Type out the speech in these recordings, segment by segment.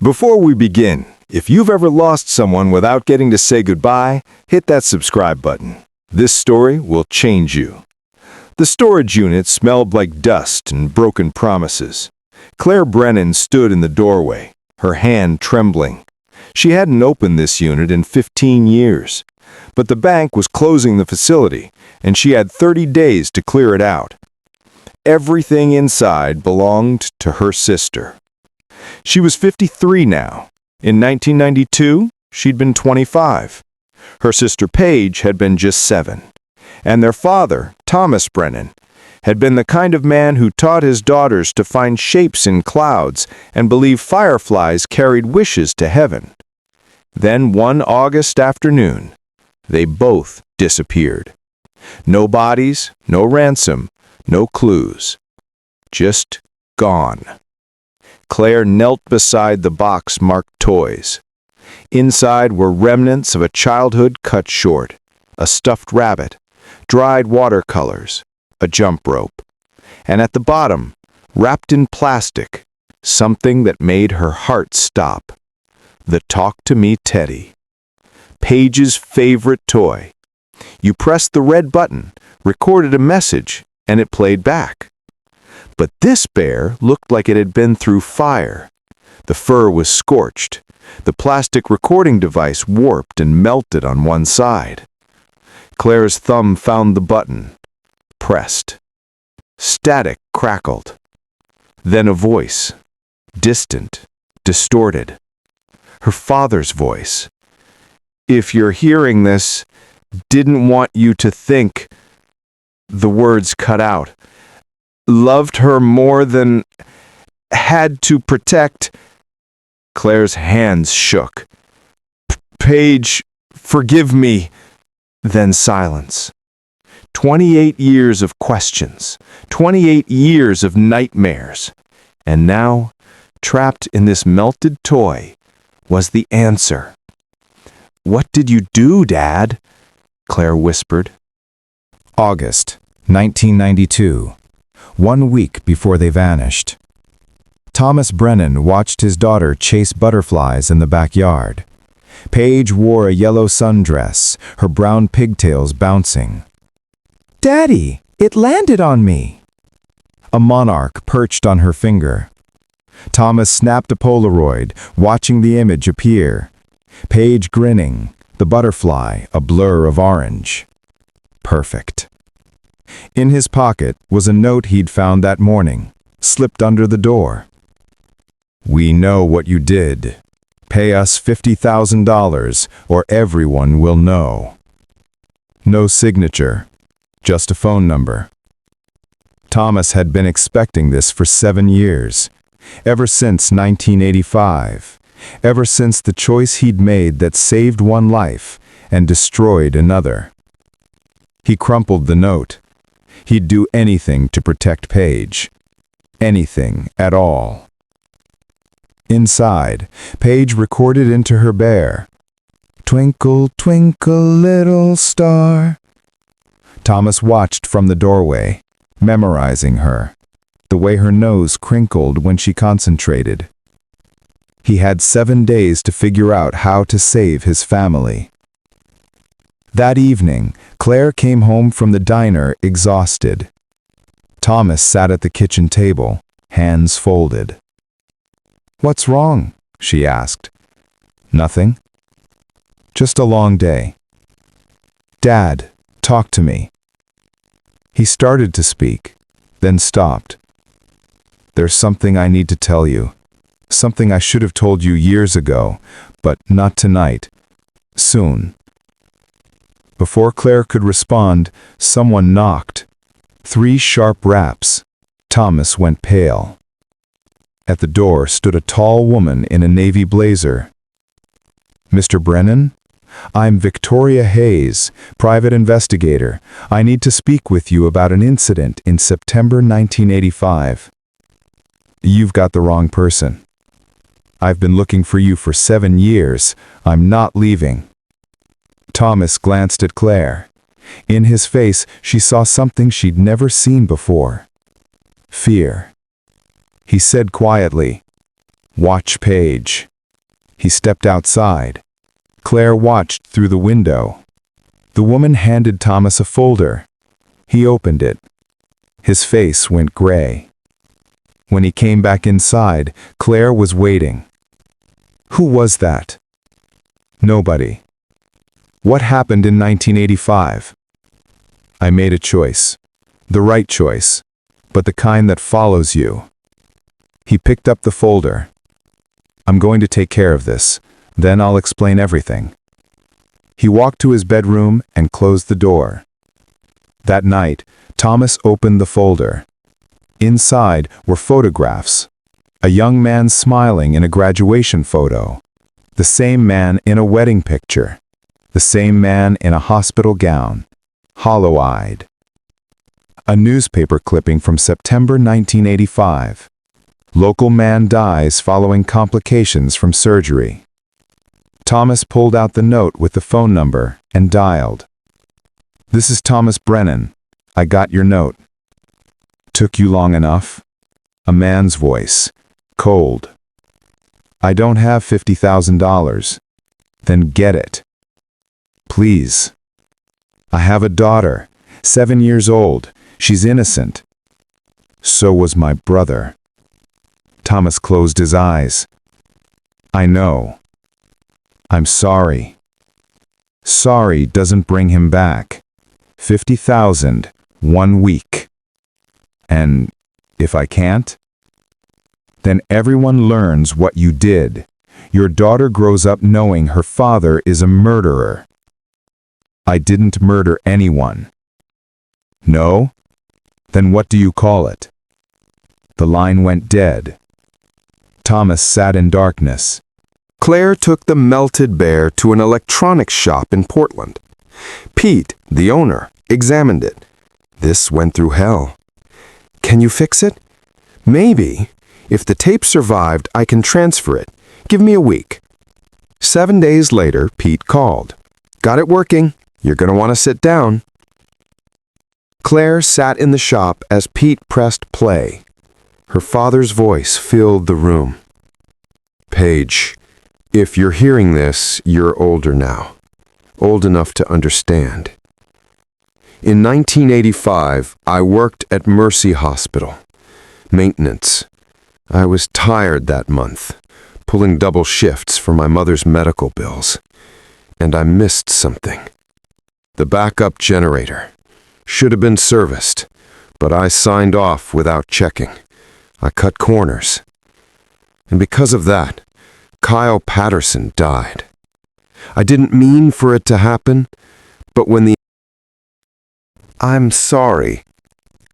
Before we begin, if you've ever lost someone without getting to say goodbye, hit that subscribe button. This story will change you. The storage unit smelled like dust and broken promises. Claire Brennan stood in the doorway, her hand trembling. She hadn't opened this unit in 15 years. But the bank was closing the facility, and she had 30 days to clear it out. Everything inside belonged to her sister. She was 53 now. In 1992, she'd been 25. Her sister Paige had been just 7. And their father, Thomas Brennan, had been the kind of man who taught his daughters to find shapes in clouds and believe fireflies carried wishes to heaven. Then one August afternoon, they both disappeared. No bodies, no ransom, no clues. Just gone. Claire knelt beside the box marked toys. Inside were remnants of a childhood cut short, a stuffed rabbit, dried watercolors, a jump rope. And at the bottom, wrapped in plastic, something that made her heart stop. The Talk to Me Teddy. Paige's favorite toy. You pressed the red button, recorded a message, and it played back. But this bear looked like it had been through fire. The fur was scorched. The plastic recording device warped and melted on one side. Claire's thumb found the button. Pressed. Static crackled. Then a voice. Distant, distorted. Her father's voice. "If you're hearing this, didn't want you to think..." The words cut out. "Loved her more than... had to protect..." Claire's hands shook. "Paige, forgive me." Then silence. 28 years of questions. 28 years of nightmares. And now, trapped in this melted toy, was the answer. "What did you do, Dad?" Claire whispered. August 1992, 1 week before they vanished. Thomas Brennan watched his daughter chase butterflies in the backyard. Paige wore a yellow sundress, her brown pigtails bouncing. "Daddy, it landed on me!" A monarch perched on her finger. Thomas snapped a Polaroid, watching the image appear. Paige grinning, the butterfly a blur of orange. Perfect. In his pocket was a note he'd found that morning, slipped under the door. "We know what you did. Pay us $50,000 or everyone will know." No signature, just a phone number. Thomas had been expecting this for 7 years, ever since 1985, ever since the choice he'd made that saved one life and destroyed another. He crumpled the note. He'd do anything to protect Paige. Anything at all. Inside, Paige recorded into her bear, "Twinkle, twinkle, little star." Thomas watched from the doorway, memorizing her, the way her nose crinkled when she concentrated. He had 7 days to figure out how to save his family. That evening, Claire came home from the diner exhausted. Thomas sat at the kitchen table, hands folded. "What's wrong?" she asked. "Nothing. Just a long day." "Dad, talk to me." He started to speak, then stopped. "There's something I need to tell you. Something I should have told you years ago, but not tonight. Soon." Before Claire could respond, someone knocked. 3 sharp raps. Thomas went pale. At the door stood a tall woman in a navy blazer. "Mr. Brennan? I'm Victoria Hayes, private investigator. I need to speak with you about an incident in September 1985. "You've got the wrong person. I've been looking for you for 7 years. I'm not leaving." Thomas glanced at Claire. In his face, she saw something she'd never seen before. Fear. He said quietly, Watch Paige. He stepped outside. Claire watched through the window. The woman handed Thomas a folder. He opened it. His face went gray. When he came back inside, Claire was waiting. Who was that? Nobody. What happened in 1985? I made a choice. The right choice, but the kind that follows you. He picked up the folder. I'm going to take care of this. Then I'll explain everything. He walked to his bedroom and closed the door. That night, Thomas opened the folder. Inside were photographs. A young man smiling in a graduation photo. The same man in a wedding picture. The same man in a hospital gown. Hollow-eyed. A newspaper clipping from September 1985. Local man dies following complications from surgery. Thomas pulled out the note with the phone number and dialed. This is Thomas Brennan. I got your note. Took you long enough? A man's voice. Cold. I don't have $50,000. Then get it. Please. I have a daughter, 7 years old. She's innocent. So was my brother. Thomas closed his eyes. I know. I'm sorry. Sorry doesn't bring him back. 50,000, 1 week. And if I can't? Then everyone learns what you did. Your daughter grows up knowing her father is a murderer. I didn't murder anyone. No? Then what do you call it? The line went dead. Thomas sat in darkness. Claire took the melted bear to an electronics shop in Portland. Pete, the owner, examined it. This went through hell. Can you fix it? Maybe. If the tape survived, I can transfer it. Give me a week. 7 days later, Pete called. Got it working. You're going to want to sit down. Claire sat in the shop as Pete pressed play. Her father's voice filled the room. Paige, if you're hearing this, you're older now. Old enough to understand. In 1985, I worked at Mercy Hospital. Maintenance. I was tired that month, pulling double shifts for my mother's medical bills. And I missed something. The backup generator. Should have been serviced, but I signed off without checking. I cut corners. And because of that, Kyle Patterson died. I didn't mean for it to happen, but when the... I'm sorry.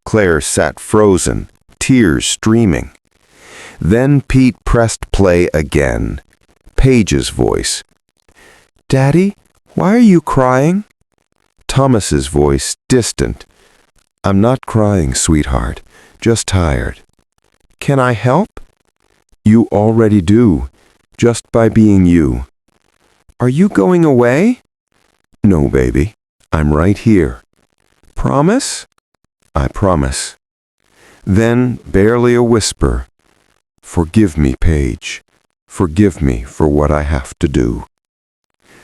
Claire sat frozen, tears streaming. Then Pete pressed play again. Paige's voice. Daddy, why are you crying? Thomas's voice, distant. I'm not crying, sweetheart, just tired. Can I help? You already do, just by being you. Are you going away? No, baby, I'm right here. Promise? I promise. Then, barely a whisper, forgive me, Paige. Forgive me for what I have to do.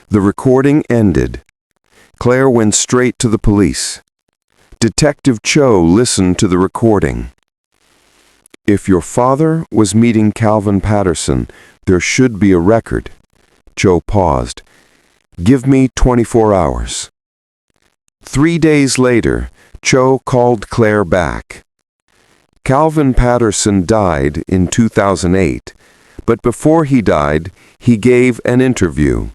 The recording ended. Claire went straight to the police. Detective Cho listened to the recording. If your father was meeting Calvin Patterson, there should be a record. Cho paused. Give me 24 hours. 3 days later, Cho called Claire back. Calvin Patterson died in 2008, but before he died, he gave an interview.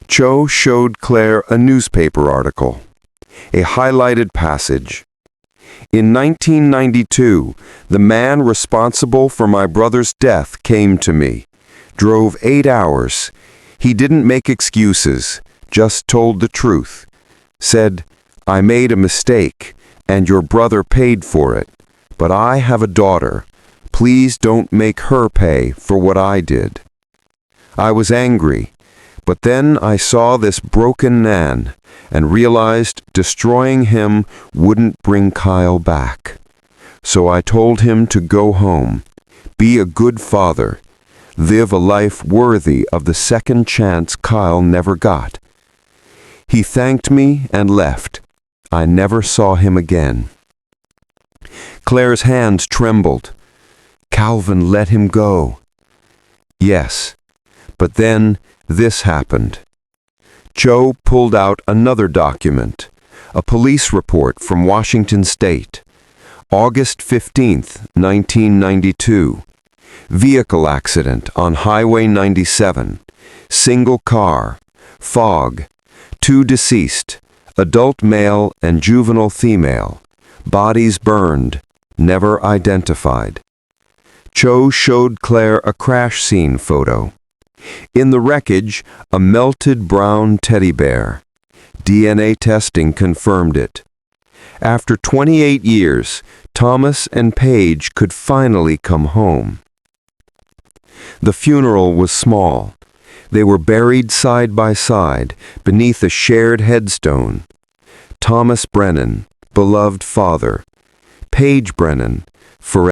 Cho showed Claire a newspaper article, a highlighted passage. In 1992, the man responsible for my brother's death came to me, drove 8 hours. He didn't make excuses, just told the truth. Said, I made a mistake, and your brother paid for it, but I have a daughter. Please don't make her pay for what I did. I was angry. But then I saw this broken man and realized destroying him wouldn't bring Kyle back. So I told him to go home, be a good father, live a life worthy of the second chance Kyle never got. He thanked me and left. I never saw him again. Claire's hands trembled. Calvin let him go. Yes, but then this happened. Joe pulled out another document, a police report from Washington State. August 15th, 1992. Vehicle accident on Highway 97. Single car. Fog. 2 deceased. Adult male and juvenile female. Bodies burned. Never identified. Joe showed Claire a crash scene photo. In the wreckage, a melted brown teddy bear. DNA testing confirmed it. After 28 years, Thomas and Paige could finally come home. The funeral was small. They were buried side by side beneath a shared headstone. Thomas Brennan, beloved father. Paige Brennan, forever.